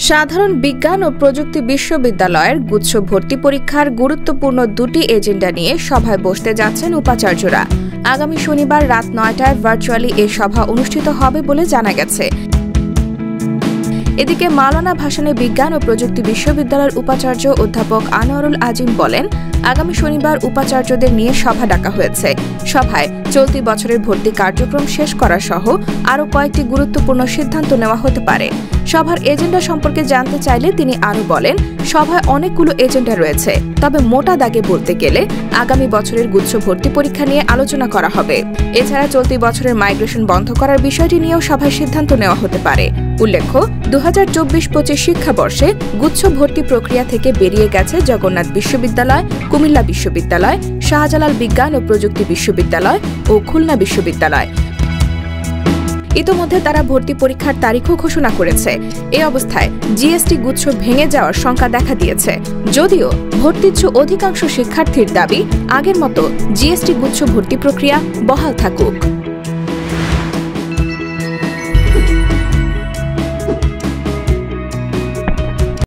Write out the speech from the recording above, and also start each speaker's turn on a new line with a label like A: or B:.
A: সাধারণ বিজ্ঞান ও প্রযুক্তি বিশ্ববিদ্যালয়ের গুচ্ছ ভর্তি পরীক্ষার গুরুত্বপূর্ণ দুটি এজেন্ডা নিয়ে সভায় বসতে যাচ্ছেন উপাচার্যরা। আগামী শনিবার রাত ৯টায় ভার্চুয়ালি এই সভা অনুষ্ঠিত হবে বলে জানা গেছে। এদিকে মাওলানা ভাসানী বিজ্ঞান ও প্রযুক্তি বিশ্ববিদ্যালয়ের উপাচার্য অধ্যাপক আনোয়ারুল আজিম বলেন, আগামী শনিবার উপাচার্যদের নিয়ে সভা ডাকা হয়েছে। সভায় চলতি বছরের ভর্তি কার্যক্রম শেষ করা সহ আরও কয়েকটি গুরুত্বপূর্ণ সিদ্ধান্ত নেওয়া হতে পারে। সভার এজেন্ডা সম্পর্কে জানতে চাইলে তিনি আরও বলেন, সভায় অনেকগুলো এজেন্ডা রয়েছে, তবে মোটা দাগে বলতে গেলে আগামী বছরের গুচ্ছ ভর্তি পরীক্ষা নিয়ে আলোচনা করা হবে। এছাড়া চলতি বছরের মাইগ্রেশন বন্ধ করার বিষয়টি নিয়েও সভায় সিদ্ধান্ত নেওয়া হতে পারে। উল্লেখ্য, ২০২৪-২৫ শিক্ষাবর্ষে গুচ্ছ ভর্তি প্রক্রিয়া থেকে বেরিয়ে গেছে জগন্নাথ বিশ্ববিদ্যালয়, কুমিল্লা বিশ্ববিদ্যালয়, শাহজালাল বিজ্ঞান ও প্রযুক্তি বিশ্ববিদ্যালয় ও খুলনা বিশ্ববিদ্যালয়। ইতোমধ্যে তারা ভর্তি পরীক্ষার তারিখও ঘোষণা করেছে। এ অবস্থায় জিএসটি গুচ্ছ ভেঙে যাওয়ার শঙ্কা দেখা দিয়েছে। যদিও ভর্তিচ্ছু অধিকাংশ শিক্ষার্থীর দাবি, আগের মতো জিএসটি গুচ্ছ ভর্তি প্রক্রিয়া বহাল থাকুক।